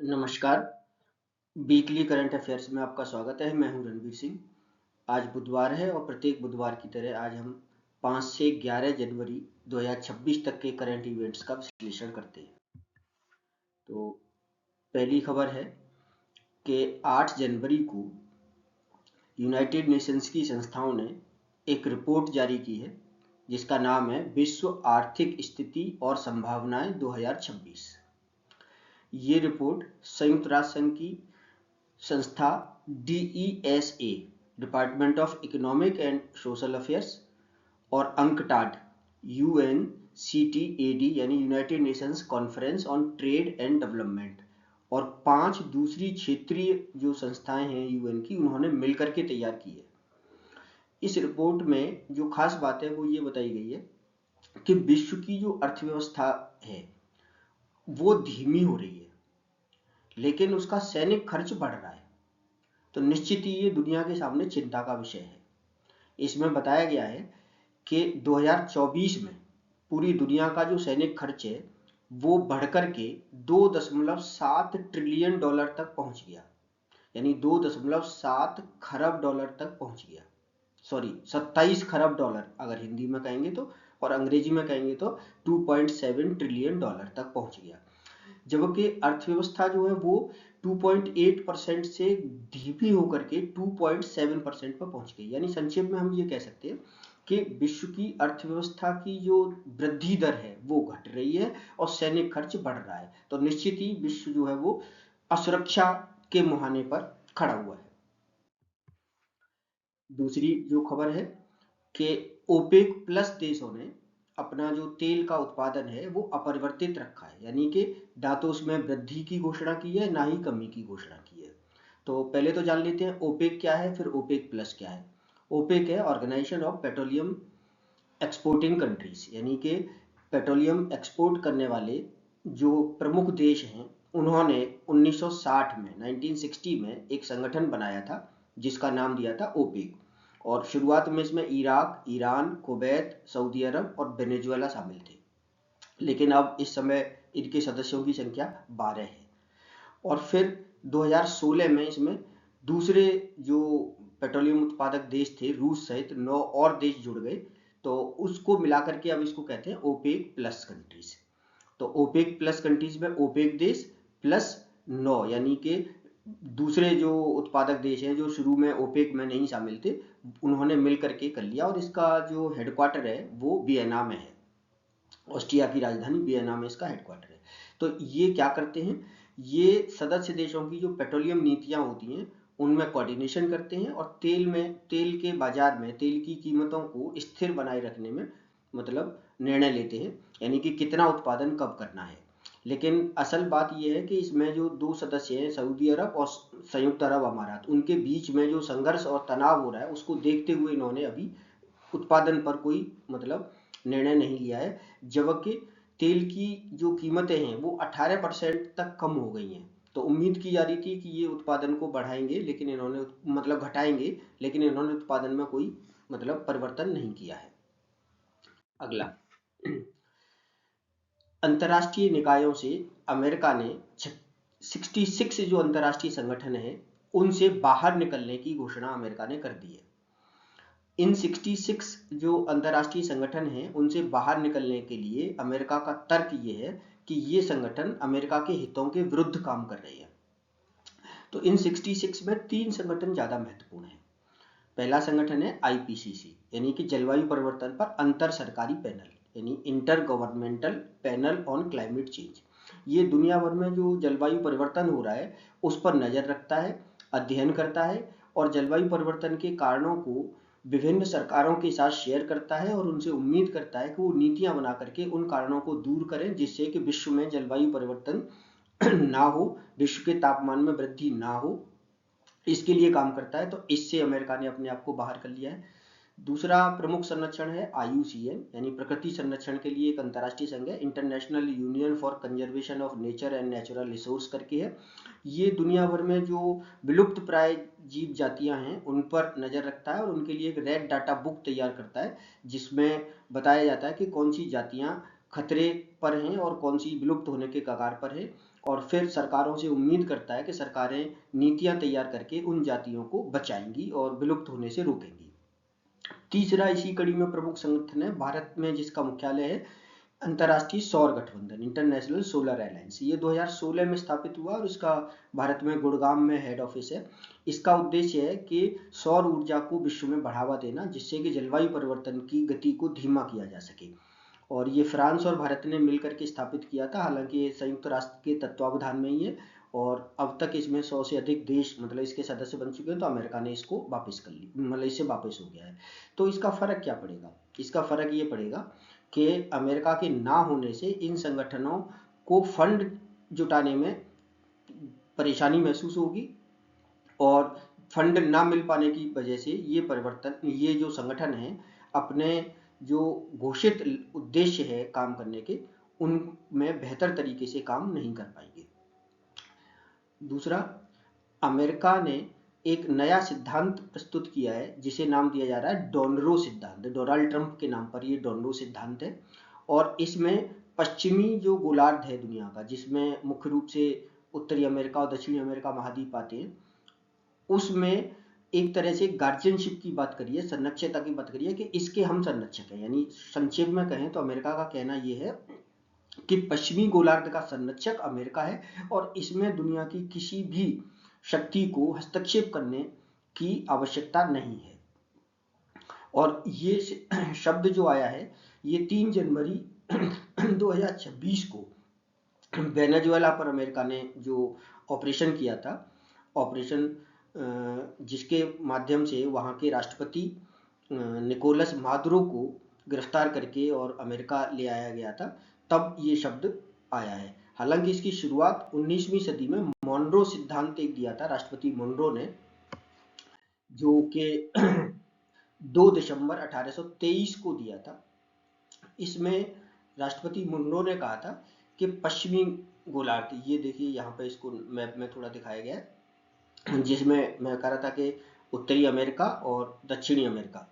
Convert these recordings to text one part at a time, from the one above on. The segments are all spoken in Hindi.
नमस्कार। वीकली करंट अफेयर्स में आपका स्वागत है। मैं हूं रणवीर सिंह। आज बुधवार है और प्रत्येक बुधवार की तरह आज हम 5 से 11 जनवरी 2026 तक के करंट इवेंट्स का विश्लेषण करते हैं। तो पहली खबर है कि 8 जनवरी को यूनाइटेड नेशंस की संस्थाओं ने एक रिपोर्ट जारी की है जिसका नाम है विश्व आर्थिक स्थिति और संभावनाएं 2026। ये रिपोर्ट संयुक्त राष्ट्र संघ की संस्था DESA department of economic and social affairs और अंकटाड UNCTAD यानी United Nations conference on trade and development और 5 दूसरी क्षेत्रीय जो संस्थाएं हैं UN की, उन्होंने मिलकर के तैयार की है। इस रिपोर्ट में जो खास बात है वो ये बताई गई है कि विश्व की जो अर्थव्यवस्था है वो धीमी हो रही है, लेकिन उसका सैनिक खर्च बढ़ रहा है। तो निश्चित ही ये दुनिया के सामने चिंता का विषय है। इसमें बताया गया है कि 2024 में पूरी दुनिया का जो सैनिक खर्च है वो बढ़कर के 2.7 ट्रिलियन डॉलर तक पहुंच गया, यानी 2.7 खरब डॉलर तक पहुंच गया। सॉरी, 27 खरब डॉलर अगर हिंदी में कहेंगे तो, और अंग्रेजी में कहेंगे तो 2.7 ट्रिलियन डॉलर तक पहुंच गया। जबकि अर्थव्यवस्था जो है वो 2.8% से धीमी होकर के 2.7% पर पहुंच गई। यानी संक्षेप में हम ये कह सकते हैं कि विश्व की अर्थव्यवस्था की जो वृद्धि दर है वो घट रही है और सैनिक खर्च बढ़ रहा है। तो निश्चित ही विश्व जो है वो असुरक्षा के मुहाने पर खड़ा हुआ है। दूसरी जो खबर है कि ओपेक प्लस देशों ने अपना जो तेल का उत्पादन है वो अपरिवर्तित रखा है, यानी कि ना तो उसमें वृद्धि की घोषणा की है ना ही कमी की घोषणा की है। तो पहले तो जान लेते हैं ओपेक क्या है, फिर ओपेक प्लस क्या है। ओपेक है organisation of petroleum exporting countries, यानी कि पेट्रोलियम एक्सपोर्ट करने वाले जो प्रमुख देश हैं, उन्होंने 1960 में 1960 में एक संगठन बनाया था जिसका नाम दिया था ओपेक। और शुरुआत में इसमें इराक, ईरान, कुवैत, सऊदी अरब और वेनेजुएला शामिल थे, लेकिन अब इस समय इनके सदस्यों की संख्या 12 है। और फिर 2016 में इसमें दूसरे जो पेट्रोलियम उत्पादक देश थे, रूस सहित 9 और देश जुड़ गए, तो उसको मिलाकर के अब इसको कहते हैं ओपेक प्लस कंट्रीज। तो ओपेक प्लस कंट्रीज में ओपेक देश प्लस 9, यानी कि दूसरे जो उत्पादक देश हैं जो शुरू में ओपेक में नहीं शामिल थे, उन्होंने मिल करके कर लिया। और इसका जो हेडक्वार्टर है वो वियना में है, ऑस्ट्रिया की राजधानी वियना में इसका हेडक्वार्टर है। तो ये क्या करते हैं, ये सदस्य देशों की जो पेट्रोलियम नीतियां होती हैं उनमें कोऑर्डिनेशन करते हैं और तेल के बाजार में तेल की कीमतों को स्थिर बनाए रखने में मतलब निर्णय लेते हैं, यानी कि कितना उत्पादन कब करना है। लेकिन असल बात यह है कि इसमें जो दो सदस्य हैं, सऊदी अरब और संयुक्त अरब अमारात, उनके बीच में जो संघर्ष और तनाव हो रहा है उसको देखते हुए इन्होंने अभी उत्पादन पर कोई मतलब निर्णय नहीं लिया है। जबकि तेल की जो कीमतें हैं वो 18% तक कम हो गई हैं। तो उम्मीद की जा रही थी कि ये उत्पादन को बढ़ाएंगे, लेकिन इन्होंने मतलब घटाएंगे, लेकिन इन्होंने उत्पादन में कोई मतलब परिवर्तन नहीं किया है। अगला, अंतर्राष्ट्रीय निकायों से अमेरिका ने 66 जो अंतर्राष्ट्रीय संगठन है उनसे बाहर निकलने की घोषणा अमेरिका ने कर दी है। इन 66 जो अंतर्राष्ट्रीय संगठन हैं उनसे बाहर निकलने के लिए अमेरिका का तर्क ये है कि ये संगठन अमेरिका के हितों के विरुद्ध काम कर रहे हैं। तो इन 66 में 3 संगठन ज्यादा महत्वपूर्ण हैं। पहला संगठन है IPCC, यानी कि जलवायु परिवर्तन पर अंतर सरकारी पैनल, यानी inter governmental panel on climate change. ये दुनिया भर में जो जलवायु परिवर्तन हो रहा है उस पर नजर रखता है, अध्ययन करता है और जलवायु परिवर्तन के कारणों को विभिन्न सरकारों के साथ शेयर करता है और उनसे उम्मीद करता है कि वो नीतियां बना करके उन कारणों को दूर करें जिससे कि विश्व में जलवायु परिवर्तन ना हो, विश्व के तापमान में वृद्धि ना हो, इसके लिए काम करता है। तो इससे अमेरिका ने अपने आप को बाहर कर लिया है। दूसरा प्रमुख संरक्षण है IUCN, यानी प्रकृति संरक्षण के लिए एक अंतर्राष्ट्रीय संघ है, international union for conservation of nature and natural resource करके है। ये दुनिया भर में जो विलुप्त प्राय जीव जातियां हैं उन पर नजर रखता है और उनके लिए एक रेड डाटा बुक तैयार करता है जिसमें बताया जाता है कि कौन सी जातियां खतरे पर हैं और कौन सी विलुप्त होने के कगार पर है और फिर सरकारों से उम्मीद करता है कि सरकारें नीतियां तैयार करके उन जातियों को बचाएंगी और विलुप्त होने से रोकेंगी। तीसरा इसी कड़ी में प्रमुख संगठन है भारत में जिसका मुख्यालय है अंतर्राष्ट्रीय सौर गठबंधन, इंटरनेशनल सोलर अलायंस। ये 2016 में स्थापित हुआ और इसका भारत में गुड़गांव में हेड ऑफिस है। इसका उद्देश्य है कि सौर ऊर्जा को विश्व में बढ़ावा देना, जिससे कि जलवायु परिवर्तन की गति को धीमा किया जा सके। और ये फ्रांस और भारत ने मिलकर के स्थापित किया था, हालांकि ये संयुक्त राष्ट्र के तत्वावधान में ही है और अब तक इसमें 100 से अधिक देश मतलब इसके सदस्य बन चुके हैं। तो अमेरिका ने इसको वापस कर ली, मतलब इससे वापस हो गया है। तो इसका फर्क क्या पड़ेगा? इसका फर्क ये पड़ेगा कि अमेरिका के ना होने से इन संगठनों को फंड जुटाने में परेशानी महसूस होगी और फंड ना मिल पाने की वजह से ये जो संगठन है अपने जो घोषित उद्देश्य है काम करने के, उनमें बेहतर तरीके से काम नहीं कर पाएंगे। दूसरा, अमेरिका ने एक नया सिद्धांत प्रस्तुत किया है जिसे नाम दिया जा रहा है डोनरो सिद्धांत। डोनाल्ड ट्रंप के नाम पर ये डोनरो सिद्धांत है और इसमें पश्चिमी जो गोलार्ध है दुनिया का, जिसमें मुख्य रूप से उत्तरी अमेरिका और दक्षिणी अमेरिका महाद्वीप आते हैं, उसमें एक तरह से गार्जियनशिप की बात करिए, संरक्षकता की बात करिए कि इसके हम संरक्षक हैं। यानी संक्षेप में कहें तो अमेरिका का कहना यह है कि पश्चिमी गोलार्ध का संरक्षक अमेरिका है और इसमें दुनिया की किसी भी शक्ति को हस्तक्षेप करने की आवश्यकता नहीं है। और ये शब्द जो आया है ये 3 जनवरी 2026 को वेनेजुएला पर अमेरिका ने जो ऑपरेशन किया था, ऑपरेशन जिसके माध्यम से वहाँ के राष्ट्रपति निकोलस मादुरो को गिरफ्तार करके और अमेरिका ले आया गया था, तब ये शब्द आया है। हालांकि इसकी शुरुआत 19वीं सदी में मोनरो सिद्धांत एक दिया था राष्ट्रपति मोनरो ने, जो कि 2 दिसंबर 1823 को दिया था। इसमें राष्ट्रपति मोनरो ने कहा था कि पश्चिमी गोलार्ध, ये देखिए यहाँ पे इसको मैप में थोड़ा दिखाया गया है, जिसमें मैं कह रहा था कि उत्तरी अमेरिका और दक्षिणी अमेरिका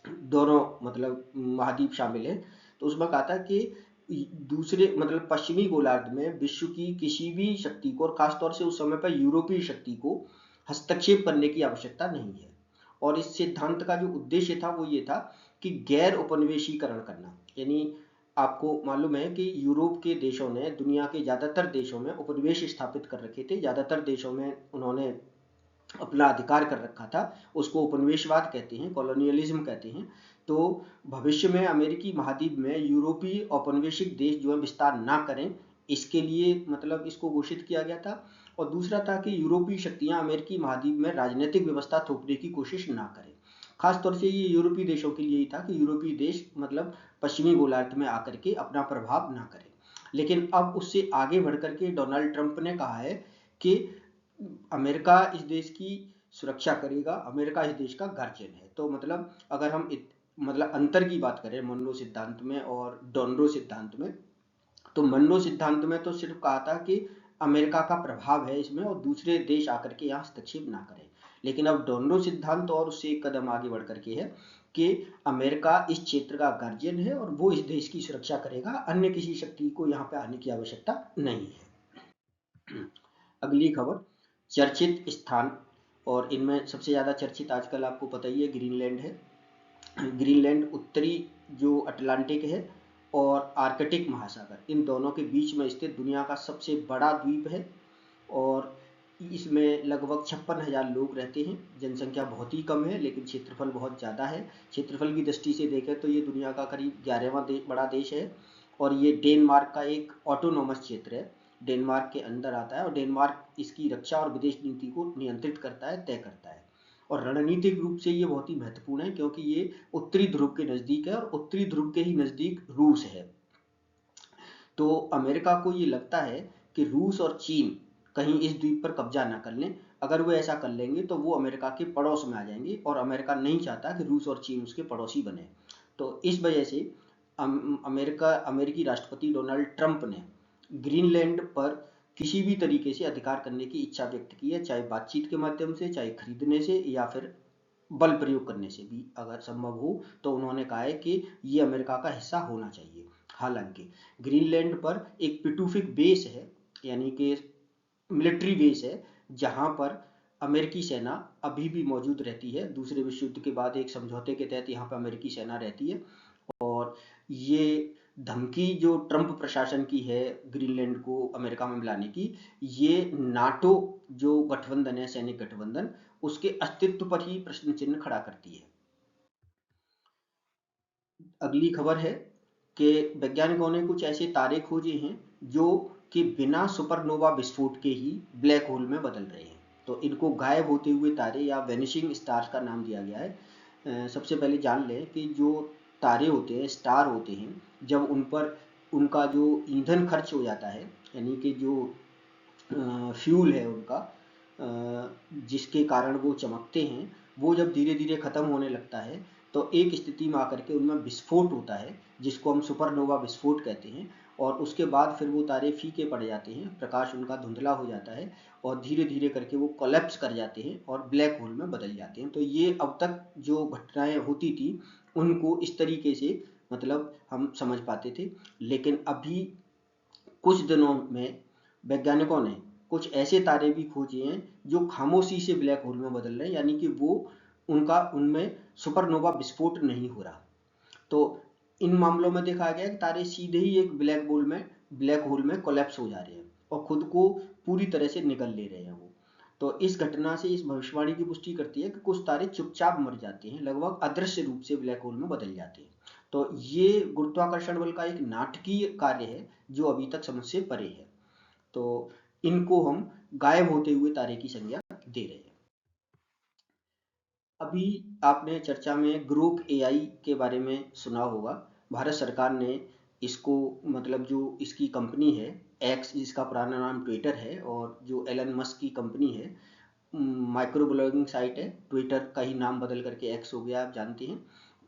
दोनों मतलब महाद्वीप शामिल है। तो उसमें कहा था कि दूसरे मतलब पश्चिमी गोलार्ध में विश्व की किसी भी शक्ति को और खासतौर से उस समय पर यूरोपीय शक्ति को हस्तक्षेप करने की आवश्यकता नहीं है। और इस सिद्धांत का जो उद्देश्य था वो ये था कि गैर उपनिवेशीकरण करना। यानी आपको मालूम है कि यूरोप के देशों ने दुनिया के ज्यादातर देशों में उपनिवेश स्थापित कर रखे थे, ज्यादातर देशों में उन्होंने अपना अधिकार कर रखा था, उसको उपनिवेशवाद कहते हैं, कॉलोनियलिज्म कहते हैं। तो भविष्य में अमेरिकी महाद्वीप में यूरोपीय औपनिवेशिक देश जो है विस्तार ना करें, इसके लिए मतलब इसको घोषित किया गया था। और दूसरा था कि यूरोपीय शक्तियां अमेरिकी महाद्वीप में राजनीतिक व्यवस्था थोपने की कोशिश ना करें। खासतौर से ये यूरोपीय देशों के लिए ही था कि यूरोपीय देश मतलब पश्चिमी गोलार्ध में आकर के अपना प्रभाव ना करें। लेकिन अब उससे आगे बढ़कर के डोनाल्ड ट्रंप ने कहा है कि अमेरिका इस देश की सुरक्षा करेगा, अमेरिका इस देश का गार्जियन है। तो मतलब अगर हम मतलब अंतर की बात करें मोनरो सिद्धांत में और डोनरो सिद्धांत में, तो मोनरो सिद्धांत में तो सिर्फ कहा था कि अमेरिका का प्रभाव है इसमें और दूसरे देश आकर के यहाँ हस्तक्षेप ना करें। लेकिन अब डोनरो सिद्धांत और उससे एक कदम आगे बढ़ करके है कि अमेरिका इस क्षेत्र का गार्जियन है और वो इस देश की सुरक्षा करेगा, अन्य किसी शक्ति को यहाँ पे आने की आवश्यकता नहीं है। अगली खबर, चर्चित स्थान, और इनमें सबसे ज्यादा चर्चित आजकल आपको पता ही है ग्रीनलैंड है। ग्रीनलैंड उत्तरी जो अटलांटिक है और आर्कटिक महासागर, इन दोनों के बीच में स्थित दुनिया का सबसे बड़ा द्वीप है और इसमें लगभग 56,000 लोग रहते हैं। जनसंख्या बहुत ही कम है लेकिन क्षेत्रफल बहुत ज़्यादा है। क्षेत्रफल की दृष्टि से देखें तो ये दुनिया का करीब 11वां बड़ा देश है और ये डेनमार्क का एक ऑटोनोमस क्षेत्र है, डेनमार्क के अंदर आता है और डेनमार्क इसकी रक्षा और विदेश नीति को नियंत्रित करता है, तय करता है। और रणनीतिक रूप से ये बहुत ही महत्वपूर्ण है क्योंकि ये उत्तरी ध्रुव के नज़दीक है और उत्तरी ध्रुव के ही नज़दीक रूस है। तो अमेरिका को ये लगता है कि रूस और चीन कहीं इस द्वीप पर कब्जा ना कर लें। अगर वो ऐसा कर लेंगे तो वो अमेरिका के पड़ोस में आ जाएंगे और अमेरिका नहीं चाहता कि रूस और चीन उसके पड़ोसी बने। तो इस वजह से अमेरिकी राष्ट्रपति डोनाल्ड ट्रंप ने ग्रीनलैंड पर किसी भी तरीके से अधिकार करने की इच्छा व्यक्त की है, चाहे बातचीत के माध्यम से, चाहे खरीदने से या फिर बल प्रयोग करने से भी अगर संभव हो। तो उन्होंने कहा है कि ये अमेरिका का हिस्सा होना चाहिए। हालांकि ग्रीनलैंड पर एक पिटूफिक बेस है यानी कि मिलिट्री बेस है जहां पर अमेरिकी सेना अभी भी मौजूद रहती है। दूसरे विश्व युद्ध के बाद एक समझौते के तहत यहाँ पर अमेरिकी सेना रहती है। और ये धमकी जो ट्रंप प्रशासन की है ग्रीनलैंड को अमेरिका में मिलाने की, ये नाटो जो गठबंधन है, सैनिक गठबंधन, उसके अस्तित्व पर ही प्रश्न चिन्ह खड़ा करती है। अगली खबर है कि वैज्ञानिकों ने कुछ ऐसे तारे खोजे हैं जो कि बिना सुपरनोवा विस्फोट के ही ब्लैक होल में बदल रहे हैं। तो इनको गायब होते हुए तारे या वेनिशिंग स्टार्स का नाम दिया गया है। सबसे पहले जान लें कि जो तारे होते हैं, स्टार होते हैं, जब उन पर उनका जो ईंधन खर्च हो जाता है, यानी कि जो फ्यूल है उनका, जिसके कारण वो चमकते हैं, वो जब धीरे धीरे खत्म होने लगता है तो एक स्थिति में आकर के उनमें विस्फोट होता है जिसको हम सुपरनोवा विस्फोट कहते हैं। और उसके बाद फिर वो तारे फीके पड़ जाते हैं, प्रकाश उनका धुंधला हो जाता है और धीरे धीरे करके वो कोलैप्स कर जाते हैं और ब्लैक होल में बदल जाते हैं। तो ये अब तक जो घटनाएं होती थी उनको इस तरीके से मतलब हम समझ पाते थे। लेकिन अभी कुछ दिनों में वैज्ञानिकों ने कुछ ऐसे तारे भी खोजे हैं जो खामोशी से ब्लैक होल में बदल रहे हैं, यानी कि वो उनमें सुपरनोवा विस्फोट नहीं हो रहा। तो इन मामलों में देखा गया कि तारे सीधे ही एक ब्लैक होल में कोलैप्स हो जा रहे हैं और खुद को पूरी तरह से निगल ले रहे हैं वो। तो इस घटना से इस भविष्यवाणी की पुष्टि करती है कि कुछ तारे चुपचाप मर जाते हैं, लगभग अदृश्य रूप से ब्लैक होल में बदल जाते हैं। तो ये गुरुत्वाकर्षण बल का एक नाटकीय कार्य है जो अभी तक समझ से परे है। तो इनको हम गायब होते हुए तारे की संज्ञा दे रहे हैं। अभी आपने चर्चा में ग्रोक एआई के बारे में सुना होगा। भारत सरकार ने इसको मतलब जो इसकी कंपनी है एक्स, जिसका पुराना नाम ट्विटर है, और जो एलन मस्क की कंपनी है, माइक्रो ब्लॉगिंग साइट है, ट्विटर का ही नाम बदल करके एक्स हो गया, आप जानते हैं।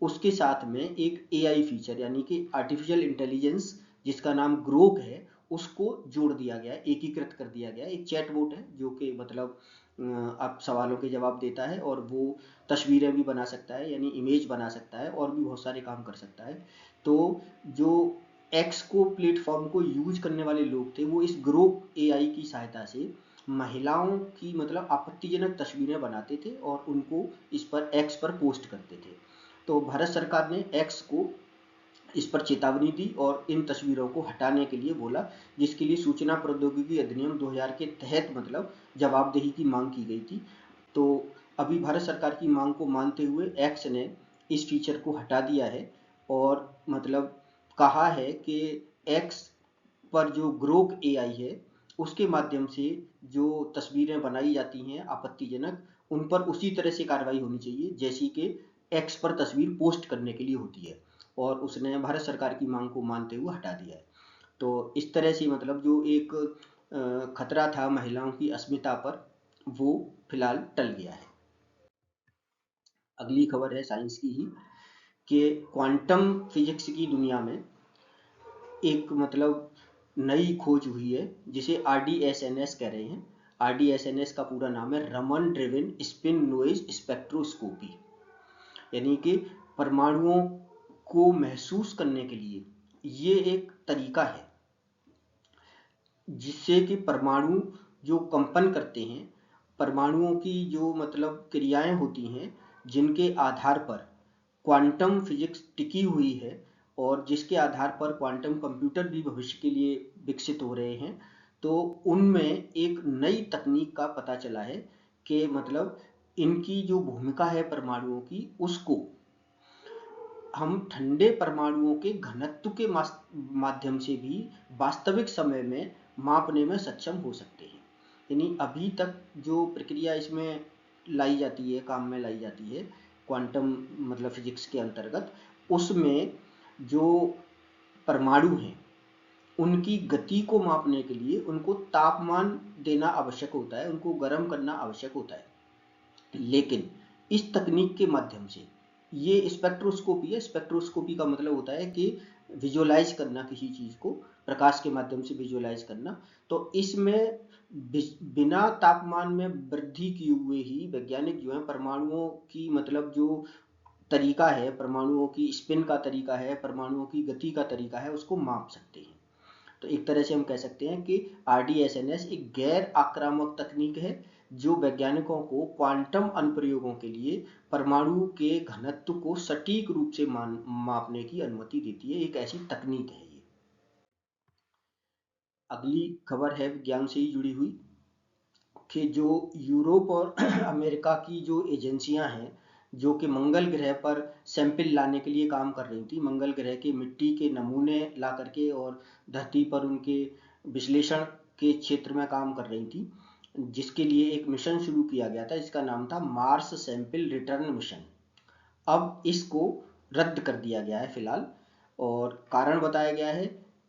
उसके साथ में एक एआई फीचर यानी कि आर्टिफिशियल इंटेलिजेंस जिसका नाम ग्रोक है, उसको जोड़ दिया गया है, एकीकृत कर दिया गया है। एक चैटबॉट है जो कि मतलब आप सवालों के जवाब देता है और वो तस्वीरें भी बना सकता है, यानी इमेज बना सकता है और भी बहुत सारे काम कर सकता है। तो जो एक्स को प्लेटफॉर्म को यूज करने वाले लोग थे वो इस ग्रोक एआई की सहायता से महिलाओं की मतलब आपत्तिजनक तस्वीरें बनाते थे और उनको इस पर एक्स पर पोस्ट करते थे। तो भारत सरकार ने एक्स को इस पर चेतावनी दी और इन तस्वीरों को हटाने के लिए बोला, जिसके लिए सूचना प्रौद्योगिकी अधिनियम 2000 के तहत मतलब जवाबदेही की मांग की गई थी। तो अभी भारत सरकार की मांग को मानते हुए एक्स ने इस फीचर को हटा दिया है और मतलब कहा है कि एक्स पर जो ग्रोक एआई है उसके माध्यम से जो तस्वीरें बनाई जाती हैं आपत्तिजनक, उन पर उसी तरह से कार्रवाई होनी चाहिए जैसी कि एक्स पर तस्वीर पोस्ट करने के लिए होती है। और उसने भारत सरकार की मांग को मानते हुए हटा दिया है। तो इस तरह से मतलब जो एक खतरा था महिलाओं की अस्मिता पर, वो फिलहाल टल गया है। अगली खबर है साइंस की ही कि क्वांटम फिजिक्स की दुनिया में एक मतलब नई खोज हुई है जिसे RDSNS कह रहे हैं। RDSNS का पूरा नाम है Raman driven spin noise spectroscopy, यानी कि परमाणुओं को महसूस करने के लिए ये एक तरीका है जिससे कि परमाणु जो कंपन करते हैं, परमाणुओं की जो मतलब क्रियाएं होती हैं जिनके आधार पर क्वांटम फिजिक्स टिकी हुई है और जिसके आधार पर क्वांटम कंप्यूटर भी भविष्य के लिए विकसित हो रहे हैं, तो उनमें एक नई तकनीक का पता चला है कि मतलब इनकी जो भूमिका है परमाणुओं की, उसको हम ठंडे परमाणुओं के घनत्व के माध्यम से भी वास्तविक समय में मापने में सक्षम हो सकते हैं। यानी अभी तक जो प्रक्रिया इसमें लाई जाती है, काम में लाई जाती है क्वांटम मतलब फिजिक्स के अंतर्गत, उसमें जो परमाणु हैं उनकी गति को मापने के लिए उनको तापमान देना आवश्यक होता है, उनको गर्म करना आवश्यक होता है। लेकिन इस तकनीक के माध्यम से, ये स्पेक्ट्रोस्कोपी है, स्पेक्ट्रोस्कोपी का मतलब होता है कि विजुअलाइज करना किसी चीज को, प्रकाश के माध्यम से विजुअलाइज करना। तो इसमें बिना तापमान में वृद्धि किए हुए ही वैज्ञानिक जो है परमाणुओं की मतलब जो तरीका है, परमाणुओं की स्पिन का तरीका है, परमाणुओं की गति का तरीका है, उसको माप सकते हैं। तो एक तरह से हम कह सकते हैं कि RDSNS एक गैर आक्रामक तकनीक है जो वैज्ञानिकों को क्वांटम अनुप्रयोगों के लिए परमाणु के घनत्व को सटीक रूप से मापने की अनुमति देती है। एक ऐसी तकनीक है ये। अगली खबर है विज्ञान से ही जुड़ी हुई कि जो यूरोप और अमेरिका की जो एजेंसियां हैं जो कि मंगल ग्रह पर सैंपल लाने के लिए काम कर रही थी, मंगल ग्रह के मिट्टी के नमूने ला करके और धरती पर उनके विश्लेषण के क्षेत्र में काम कर रही थी, जिसके लिए एक मिशन शुरू किया गया था जिसका नाम था मार्स सैंपल रिटर्न मिशन। अब इसको रद्द कर दिया गया है फिलहाल, और कारण बताया गया है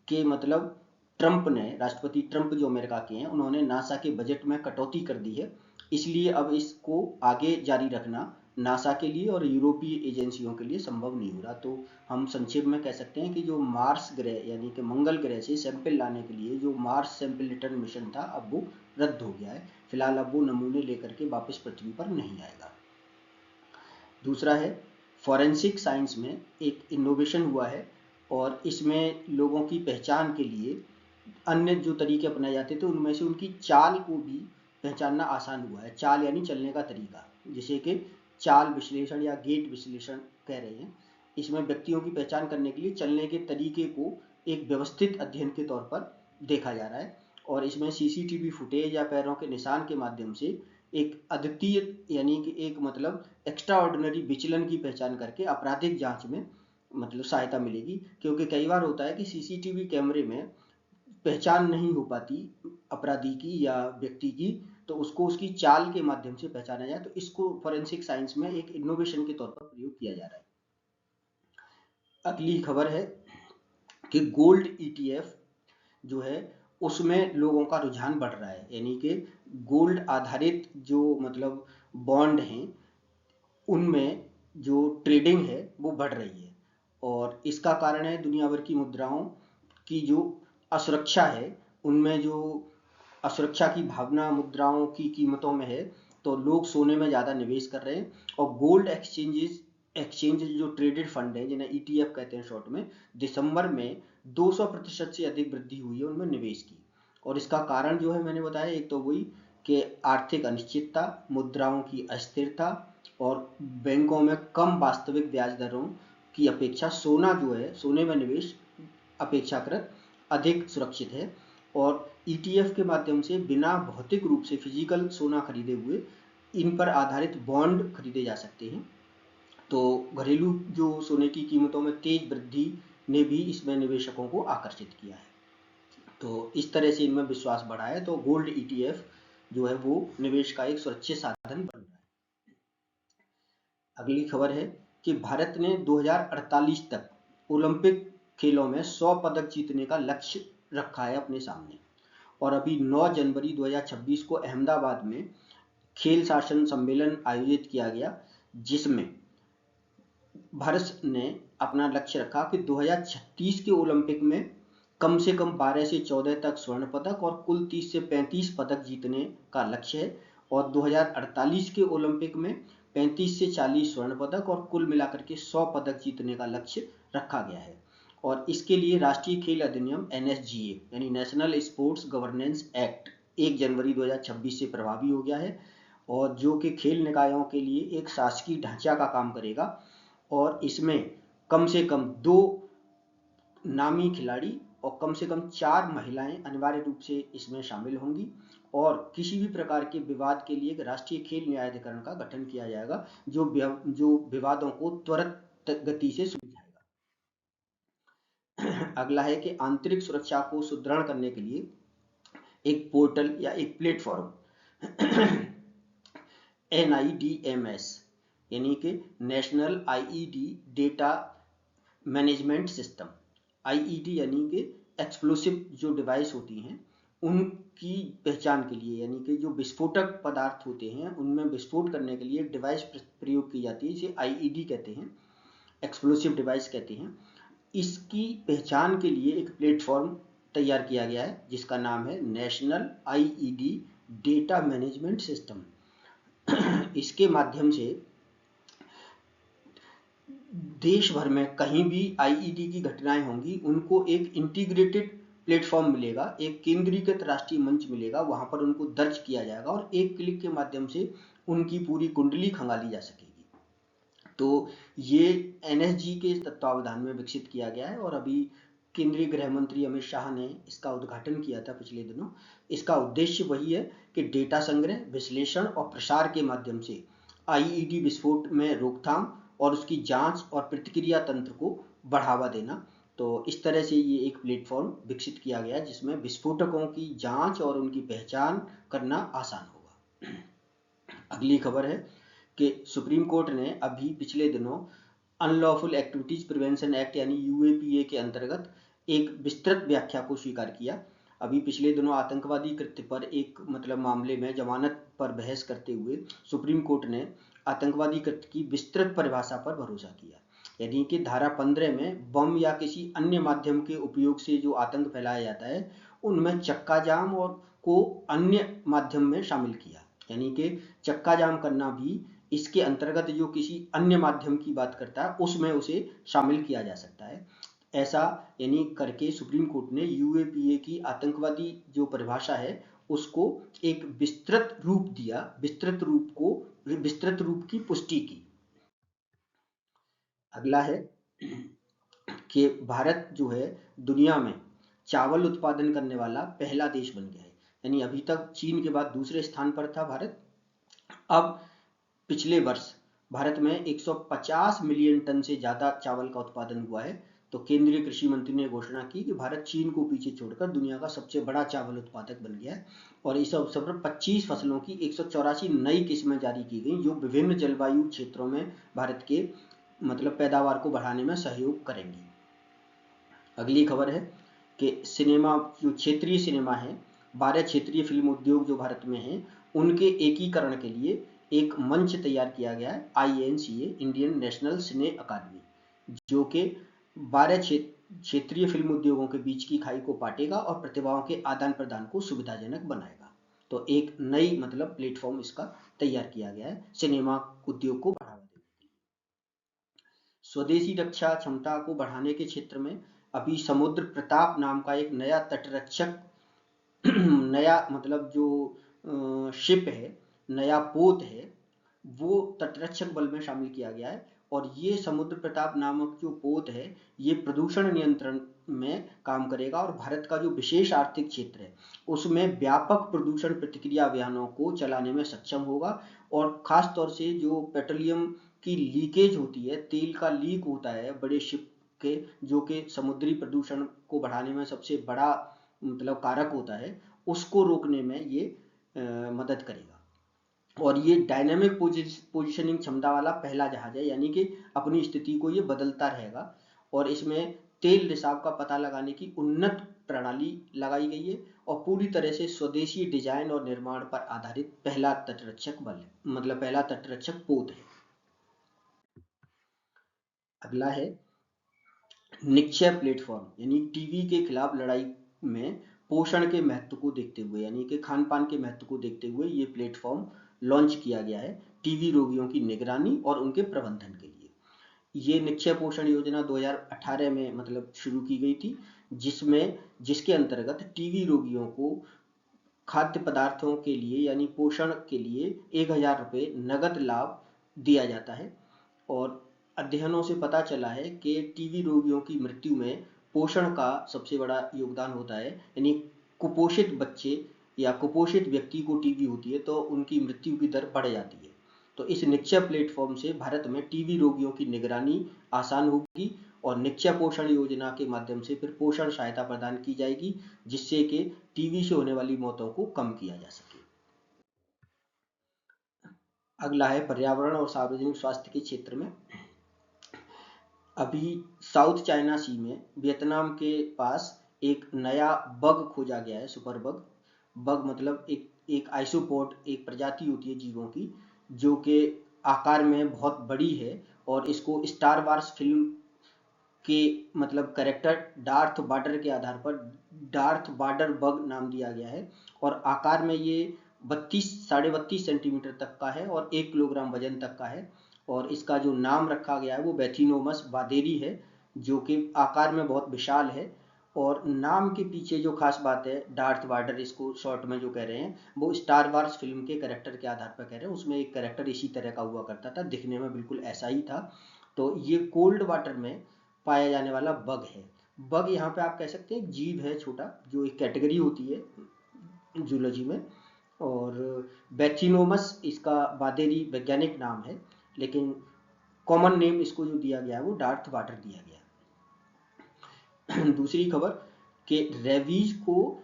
कि मतलब ट्रंप ने, राष्ट्रपति ट्रंप जो अमेरिका के हैं, उन्होंने नासा के बजट में कटौती कर दी है, इसलिए अब इसको आगे जारी रखना नासा के लिए और यूरोपीय एजेंसियों के लिए संभव नहीं हो रहा। तो हम संक्षेप में कह सकते हैं कि जो मार्स ग्रह यानी कि मंगल ग्रह से सैंपल लाने के लिए जो मार्स सैंपल रिटर्न मिशन था अब वो रद्द हो गया है। फिलहाल अब वो नमूने लेकर के वापस पृथ्वी पर नहीं आएगा। दूसरा है फॉरेंसिक साइंस में एक इनोवेशन हुआ है और इसमें लोगों की पहचान के लिए अन्य जो तरीके अपनाए जाते थे उनमें से उनकी चाल को भी पहचानना आसान हुआ है। चाल यानी चलने का तरीका, जिसे कि चाल विश्लेषण या गेट विश्लेषण कह रहे हैं। इसमें व्यक्तियों की पहचान करने के लिए चलने के तरीके को एक व्यवस्थित अध्ययन के तौर पर देखा जा रहा है और इसमें CCTV फुटेज या पैरों के निशान के माध्यम से एक अद्वितीय यानी कि एक मतलब एक्स्ट्रा ऑर्डिनरी विचलन की पहचान करके आपराधिक जांच में मतलब सहायता मिलेगी, क्योंकि कई बार होता है कि CCTV कैमरे में पहचान नहीं हो पाती अपराधी की या व्यक्ति की, तो उसको उसकी चाल के माध्यम से पहचाना जाए। तो इसको फॉरेंसिक साइंस में एक इनोवेशन के तौर पर प्रयोग किया जा रहा है। अगली खबर है कि गोल्ड ETF जो है उसमें लोगों का रुझान बढ़ रहा है, यानी कि गोल्ड आधारित जो मतलब बॉन्ड हैं उनमें जो ट्रेडिंग है वो बढ़ रही है और इसका कारण है दुनिया भर की मुद्राओं की जो असुरक्षा है, उनमें जो असुरक्षा की भावना मुद्राओं की कीमतों में है, तो लोग सोने में ज़्यादा निवेश कर रहे हैं और गोल्ड एक्सचेंज जो ट्रेडेड फंड है जिन्हें ETF कहते हैं शॉर्ट में, दिसंबर में 200% से अधिक वृद्धि हुई है उनमें निवेश की। और इसका कारण जो है मैंने बताया, एक तो वही कि आर्थिक अनिश्चितता, मुद्राओं की अस्थिरता और बैंकों में कम वास्तविक ब्याज दरों की अपेक्षा सोना जो है, सोने में निवेश अपेक्षाकृत अधिक सुरक्षित है और ETF के माध्यम से बिना भौतिक रूप से फिजिकल सोना खरीदे हुए इन पर आधारित बॉन्ड खरीदे जा सकते हैं। तो घरेलू जो सोने की कीमतों में तेज वृद्धि ने भी इसमें निवेशकों को आकर्षित किया है, तो इस तरह से इनमें विश्वास बढ़ा है। तो गोल्ड ETF जो है वो निवेश का एक सुरक्षित साधन बन रहा है। अगली खबर है कि भारत ने 2048 तक ओलंपिक खेलों में 100 पदक जीतने का लक्ष्य रखा है अपने सामने और अभी 9 जनवरी 2026 को अहमदाबाद में खेल शासन सम्मेलन आयोजित किया गया, जिसमें भारत ने अपना लक्ष्य रखा कि 2036 के ओलंपिक में कम से कम 12 से 14 तक स्वर्ण पदक और कुल 30 से 35 पदक जीतने का लक्ष्य है और 2048 के ओलंपिक में 35 से 40 स्वर्ण पदक और कुल मिलाकर के 100 पदक जीतने का लक्ष्य रखा गया है। और इसके लिए राष्ट्रीय खेल अधिनियम NSGA यानी नेशनल स्पोर्ट्स गवर्नेंस एक्ट 1 जनवरी 2026 से प्रभावी हो गया है और जो कि खेल निकायों के लिए एक शासकीय ढांचा का काम करेगा और इसमें कम से कम 2 नामी खिलाड़ी और कम से कम 4 महिलाएं अनिवार्य रूप से इसमें शामिल होंगी और किसी भी प्रकार के विवाद के लिए राष्ट्रीय खेल न्यायाधिकरण का गठन किया जाएगा जो विवादों को त्वरित गति से सुलझाएगा। अगला है कि आंतरिक सुरक्षा को सुदृढ़ करने के लिए एक पोर्टल या एक प्लेटफॉर्म NIDMS यानी कि national IED data management system, IED यानी कि एक्सप्लोसिव जो डिवाइस होती हैं उनकी पहचान के लिए, यानी कि जो विस्फोटक पदार्थ होते हैं उनमें विस्फोट करने के लिए डिवाइस प्रयोग की जाती है, इसे IED कहते हैं, एक्सप्लोसिव डिवाइस कहते हैं। इसकी पहचान के लिए एक प्लेटफॉर्म तैयार किया गया है जिसका नाम है national IED data management system. इसके माध्यम से देश भर में कहीं भी IED की घटनाएं होंगी उनको एक इंटीग्रेटेड प्लेटफॉर्म मिलेगा, एक केंद्रीकृत राष्ट्रीय मंच मिलेगा, वहां पर उनको दर्ज किया जाएगा और एक क्लिक के माध्यम से उनकी पूरी कुंडली खंगाली जा सकेगी। तो ये एनएसजी के तत्वावधान में विकसित किया गया है और अभी केंद्रीय गृह मंत्री अमित शाह ने इसका उद्घाटन किया था पिछले दिनों। इसका उद्देश्य वही है कि डेटा संग्रह, विश्लेषण और प्रसार के माध्यम से आईईडी विस्फोट में रोकथाम और उसकी जांच और प्रतिक्रिया तंत्र को बढ़ावा देना। तो इस तरह से ये एक प्लेटफॉर्म विकसित किया गया जिसमें विस्फोटकों की जांच और उनकी पहचान करना आसान होगा। अगली खबर है कि सुप्रीम कोर्ट ने अभी पिछले दिनों अनलॉफुल एक्टिविटीज प्रिवेंशन एक्ट यानी यूएपीए के अंतर्गत एक विस्तृत व्याख्या को स्वीकार किया। अभी पिछले दिनों आतंकवादी कृत्य पर एक मामले में जमानत पर बहस करते हुए सुप्रीम कोर्ट ने आतंकवादी कृत्य की विस्तृत परिभाषा पर भरोसा किया, यानी कि धारा 15 में बम या किसी अन्य माध्यम के उपयोग से जो आतंक फैलाया जाता है उनमें चक्का जाम और को अन्य माध्यम में शामिल किया, यानी कि चक्का जाम करना भी इसके अंतर्गत जो किसी अन्य माध्यम की बात करता है उसमें उसे शामिल किया जा सकता है। ऐसा यानी करके सुप्रीम कोर्ट ने यूएपीए की आतंकवादी जो परिभाषा है उसको एक विस्तृत रूप दिया, विस्तृत रूप की पुष्टि की। अगला है कि भारत जो है दुनिया में चावल उत्पादन करने वाला पहला देश बन गया है, यानी अभी तक चीन के बाद दूसरे स्थान पर था भारत। अब पिछले वर्ष भारत में 150 मिलियन टन से ज्यादा चावल का उत्पादन हुआ है। तो केंद्रीय कृषि मंत्री ने घोषणा की कि भारत चीन को पीछे छोड़कर दुनिया का सबसे बड़ा चावल उत्पादक बन गया है और इस अवसर पर 25 फसलों की 184 नई किस्में जारी की गई जो विभिन्न जलवायु क्षेत्रों में भारत के पैदावार को बढ़ाने में सहयोग करेंगी। अगली खबर है कि सिनेमा जो क्षेत्रीय सिनेमा है, 12 क्षेत्रीय फिल्म उद्योग जो भारत में हैं उनके एकीकरण के लिए एक मंच तैयार किया गया है, INCA इंडियन नेशनल सिने अकादमी, जो कि 12 क्षेत्रीय फिल्म उद्योगों के बीच की खाई को पाटेगा और प्रतिभाओं के आदान प्रदान को सुविधाजनक बनाएगा। तो एक नई प्लेटफॉर्म इसका तैयार किया गया है सिनेमा उद्योग को बढ़ावा देने के लिए। स्वदेशी रक्षा क्षमता को बढ़ाने के क्षेत्र में अभी समुद्र प्रताप नाम का एक नया तटरक्षक नया जो शिप है, नया पोत है, वो तटरक्षक बल में शामिल किया गया है और ये समुद्र प्रताप नामक जो पोत है ये प्रदूषण नियंत्रण में काम करेगा और भारत का जो विशेष आर्थिक क्षेत्र है उसमें व्यापक प्रदूषण प्रतिक्रिया अभियानों को चलाने में सक्षम होगा और खास तौर से जो पेट्रोलियम की लीकेज होती है, तेल का लीक होता है बड़े शिप के, जो कि समुद्री प्रदूषण को बढ़ाने में सबसे बड़ा कारक होता है, उसको रोकने में ये मदद करेगा। और ये डायनामिक पोजिशनिंग क्षमता वाला पहला जहाज है, यानी कि अपनी स्थिति को ये बदलता रहेगा और इसमें तेल रिसाव का पता लगाने की उन्नत प्रणाली लगाई गई है और पूरी तरह से स्वदेशी डिजाइन और निर्माण पर आधारित पहला तटरक्षक बल है, पहला तटरक्षक पोत है। अगला है निक्षय प्लेटफॉर्म, यानी टीबी के खिलाफ लड़ाई में पोषण के महत्व को देखते हुए, यानी कि खान पान के महत्व को देखते हुए ये प्लेटफॉर्म लॉन्च किया गया है टीबी रोगियों की निगरानी और उनके प्रबंधन के लिए। ये निक्षय पोषण योजना 2018 में शुरू की गई थी, जिसके अंतर्गत टीबी रोगियों को खाद्य पदार्थों के लिए यानी पोषण के लिए 1000 रुपये नगद लाभ दिया जाता है। और अध्ययनों से पता चला है कि टीबी रोगियों की मृत्यु में पोषण का सबसे बड़ा योगदान होता है, यानी कुपोषित बच्चे या कुपोषित व्यक्ति को टीबी होती है तो उनकी मृत्यु की दर बढ़ जाती है। तो इस निक्षय प्लेटफॉर्म से भारत में टीबी रोगियों की निगरानी आसान होगी और निक्षय पोषण योजना के माध्यम से फिर पोषण सहायता प्रदान की जाएगी, जिससे कि टीबी से होने वाली मौतों को कम किया जा सके। अगला है पर्यावरण और सार्वजनिक स्वास्थ्य के क्षेत्र में। अभी साउथ चाइना सी में वियतनाम के पास एक नया बग खोजा गया है, सुपर बग। बग एक आइसोपोड, एक प्रजाति होती है जीवों की जो कि आकार में बहुत बड़ी है और इसको स्टार वार्स फिल्म के कैरेक्टर डार्थ बाडर के आधार पर डार्थ बाडर बग नाम दिया गया है और आकार में ये 32-32.5 सेंटीमीटर तक का है और 1 किलोग्राम वजन तक का है और इसका जो नाम रखा गया है वो बैथिनोमस बादेरी है, जो कि आकार में बहुत विशाल है और नाम के पीछे जो खास बात है, डार्थ वाडर इसको शॉर्ट में जो कह रहे हैं, वो स्टार वार्स फिल्म के कैरेक्टर के आधार पर कह रहे हैं। उसमें एक कैरेक्टर इसी तरह का हुआ करता था, दिखने में बिल्कुल ऐसा ही था। तो ये कोल्ड वाटर में पाया जाने वाला बग है। बग यहाँ पे आप कह सकते हैं एक जीव है छोटा, जो एक कैटेगरी होती है जूलॉजी में। और बैथिनोमस इसका बादेरी वैज्ञानिक नाम है, लेकिन कॉमन नेम इसको जो दिया गया है वो डार्थ वाटर दिया गया है। दूसरी खबर कि रेबीज को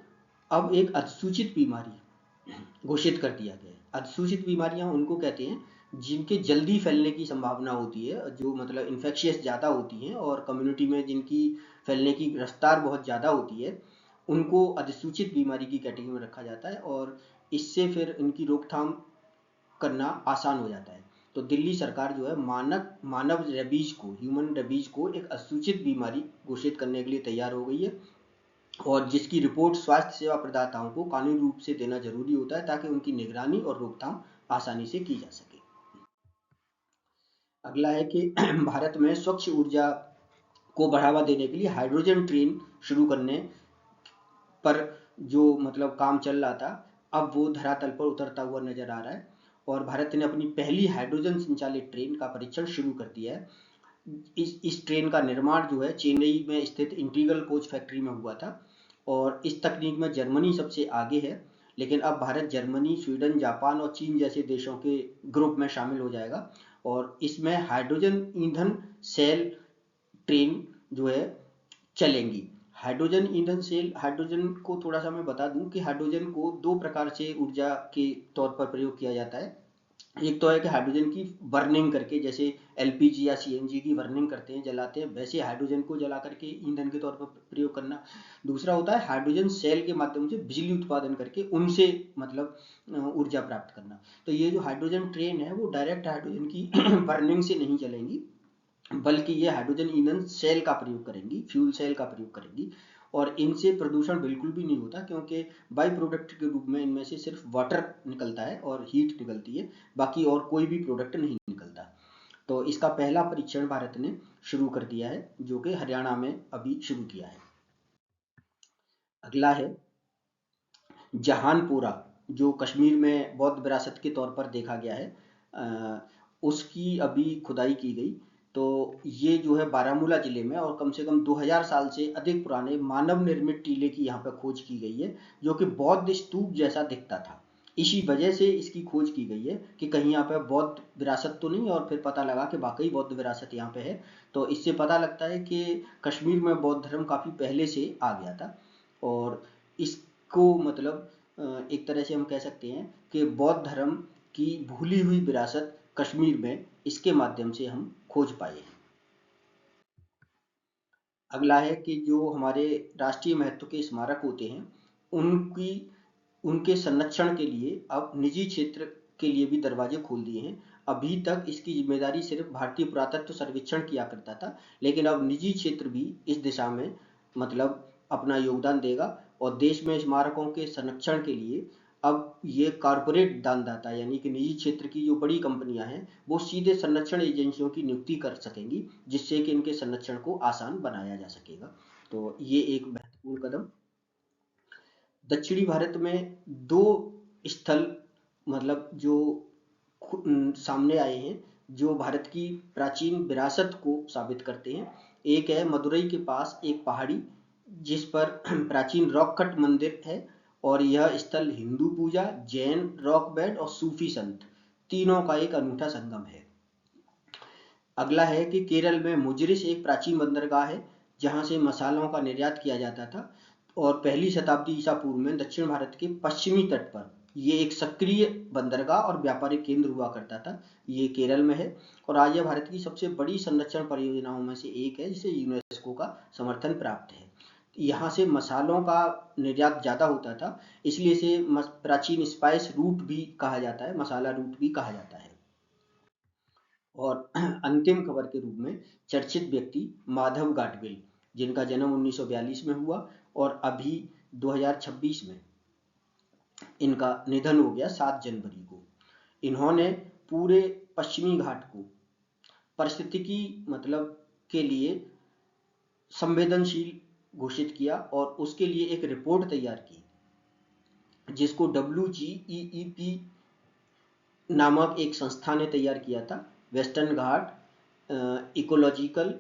अब एक अधिसूचित बीमारी घोषित कर दिया गया है। अधिसूचित बीमारियां उनको कहते हैं जिनके जल्दी फैलने की संभावना होती है, जो मतलब इन्फेक्शियस ज़्यादा होती हैं और कम्युनिटी में जिनकी फैलने की रफ्तार बहुत ज़्यादा होती है, उनको अधिसूचित बीमारी की कैटेगरी में रखा जाता है और इससे फिर इनकी रोकथाम करना आसान हो जाता है। तो दिल्ली सरकार जो है मानव रेबीज को, ह्यूमन रेबीज को एक असूचित बीमारी घोषित करने के लिए तैयार हो गई है, और जिसकी रिपोर्ट स्वास्थ्य सेवा प्रदाताओं को कानूनी रूप से देना जरूरी होता है ताकि उनकी निगरानी और रोकथाम आसानी से की जा सके। अगला है कि भारत में स्वच्छ ऊर्जा को बढ़ावा देने के लिए हाइड्रोजन ट्रेन शुरू करने पर जो मतलब काम चल रहा था, अब वो धरातल पर उतरता हुआ नजर आ रहा है और भारत ने अपनी पहली हाइड्रोजन संचालित ट्रेन का परीक्षण शुरू कर दिया है। इस ट्रेन का निर्माण जो है चेन्नई में स्थित इंटीग्रल कोच फैक्ट्री में हुआ था और इस तकनीक में जर्मनी सबसे आगे है, लेकिन अब भारत जर्मनी, स्वीडन, जापान और चीन जैसे देशों के ग्रुप में शामिल हो जाएगा और इसमें हाइड्रोजन ईंधन सेल ट्रेन जो है चलेंगी। हाइड्रोजन ईंधन सेल, हाइड्रोजन को थोड़ा सा मैं बता दूं कि हाइड्रोजन को दो प्रकार से ऊर्जा के तौर पर प्रयोग किया जाता है। एक तो है कि हाइड्रोजन की बर्निंग करके, जैसे एलपीजी या सीएनजी की बर्निंग करते हैं, जलाते हैं, वैसे हाइड्रोजन को जला करके ईंधन के तौर पर प्रयोग करना। दूसरा होता है हाइड्रोजन सेल के माध्यम से बिजली उत्पादन करके उनसे मतलब ऊर्जा प्राप्त करना। तो ये जो हाइड्रोजन ट्रेन है वो डायरेक्ट हाइड्रोजन की बर्निंग से नहीं चलेंगी, बल्कि ये हाइड्रोजन ईंधन सेल का प्रयोग करेंगी, फ्यूल सेल का प्रयोग करेंगी, और इनसे प्रदूषण बिल्कुल भी नहीं होता क्योंकि बाई प्रोडक्ट के रूप में इनमें से सिर्फ वाटर निकलता है और हीट निकलती है, बाकी और कोई भी प्रोडक्ट नहीं निकलता। तो इसका पहला परीक्षण भारत ने शुरू कर दिया है, जो कि हरियाणा में अभी शुरू किया है। अगला है जहानपुरा, जो कश्मीर में बौद्ध विरासत के तौर पर देखा गया है, उसकी अभी खुदाई की गई। तो ये जो है बारामूला जिले में और कम से कम 2000 साल से अधिक पुराने मानव निर्मित टीले की यहाँ पर खोज की गई है, जो कि बौद्ध स्तूप जैसा दिखता था। इसी वजह से इसकी खोज की गई है कि कहीं यहाँ पे बौद्ध विरासत तो नहीं, और फिर पता लगा कि वाकई बौद्ध विरासत यहाँ पे है। तो इससे पता लगता है कि कश्मीर में बौद्ध धर्म काफी पहले से आ गया था और इसको मतलब एक तरह से हम कह सकते हैं कि बौद्ध धर्म की भूली हुई विरासत कश्मीर में इसके माध्यम से हम खोज पाए हैं। अगला है कि जो हमारे राष्ट्रीय महत्व के स्मारक होते हैं, उनकी उनके संरक्षण के लिए अब निजी क्षेत्र के लिए भी दरवाजे खोल दिए हैं। अभी तक इसकी जिम्मेदारी सिर्फ भारतीय पुरातत्व सर्वेक्षण किया करता था, लेकिन अब निजी क्षेत्र भी इस दिशा में मतलब अपना योगदान देगा और देश में स्मारकों के संरक्षण के लिए अब ये कारपोरेट दानदाता यानी कि निजी क्षेत्र की जो बड़ी कंपनियां हैं वो सीधे संरक्षण एजेंसियों की नियुक्ति कर सकेंगी, जिससे कि इनके संरक्षण को आसान बनाया जा सकेगा। तो ये एक महत्वपूर्ण कदम। दक्षिणी भारत में दो स्थल मतलब जो सामने आए हैं जो भारत की प्राचीन विरासत को साबित करते हैं। एक है मदुरई के पास एक पहाड़ी जिस पर प्राचीन रॉक कट मंदिर है, और यह स्थल हिंदू पूजा, जैन रॉक बैंड और सूफी संत तीनों का एक अनूठा संगम है। अगला है कि केरल में मुजिरिस एक प्राचीन बंदरगाह है जहां से मसालों का निर्यात किया जाता था, और पहली शताब्दी ईसा पूर्व में दक्षिण भारत के पश्चिमी तट पर ये एक सक्रिय बंदरगाह और व्यापारिक केंद्र हुआ करता था। ये केरल में है और आज यह भारत की सबसे बड़ी संरक्षण परियोजनाओं में से एक है जिसे यूनेस्को का समर्थन प्राप्त है। यहाँ से मसालों का निर्यात ज़्यादा होता था, इसलिए इसे प्राचीन स्पाइस रूट भी कहा जाता है, मसाला रूट भी कहा जाता है। और अंतिम खबर के रूप में चर्चित व्यक्ति माधव गाडगिल, जिनका जन्म 1942 में हुआ और अभी 2026 में इनका निधन हो गया 7 जनवरी को। इन्होंने पूरे पश्चिमी घाट को पारिस्थितिकी मतलब के लिए संवेदनशील घोषित किया और उसके लिए एक रिपोर्ट तैयार की जिसको WGEEP नामक एक संस्था ने तैयार किया था। वेस्टर्न घाट इकोलॉजिकल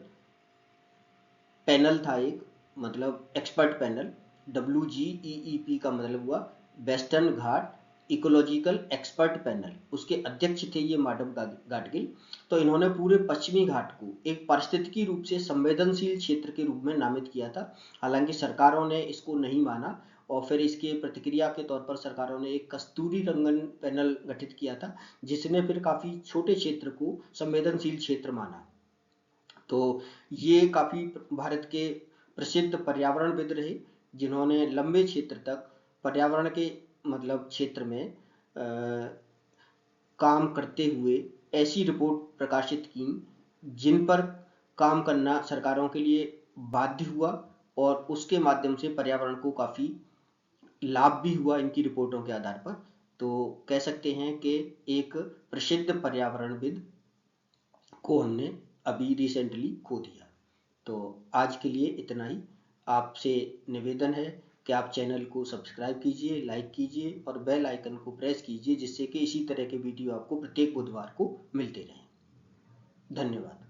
पैनल था एक, मतलब एक्सपर्ट पैनल। WGEEP का मतलब हुआ वेस्टर्न घाट इकोलॉजिकल एक्सपर्ट पैनल। उसके अध्यक्ष थे ये माधव गाडगिल। तो इन्होंने पूरे पश्चिमी घाट को एक पारिस्थितिकी रूप से संवेदनशील क्षेत्र के रूप में नामित किया था। हालांकि सरकारों ने इसको नहीं माना और फिर इसके प्रतिक्रिया के तौर पर सरकारों ने एक कस्तूरी रंगन पैनल गठित किया था, जिसने फिर काफी छोटे क्षेत्र को संवेदनशील क्षेत्र माना। तो ये काफी भारत के प्रसिद्ध पर्यावरणविद रहे, जिन्होंने लंबे क्षेत्र तक पर्यावरण के मतलब क्षेत्र में काम करते हुए ऐसी रिपोर्ट प्रकाशित की जिन पर काम करना सरकारों के लिए बाध्य हुआ और उसके माध्यम से पर्यावरण को काफी लाभ भी हुआ इनकी रिपोर्टों के आधार पर। तो कह सकते हैं कि एक प्रसिद्ध पर्यावरणविद को हमने अभी रिसेंटली खो दिया। तो आज के लिए इतना ही। आपसे निवेदन है कि आप चैनल को सब्सक्राइब कीजिए, लाइक कीजिए और बेल आइकन को प्रेस कीजिए, जिससे कि इसी तरह के वीडियो आपको प्रत्येक बुधवार को मिलते रहें। धन्यवाद।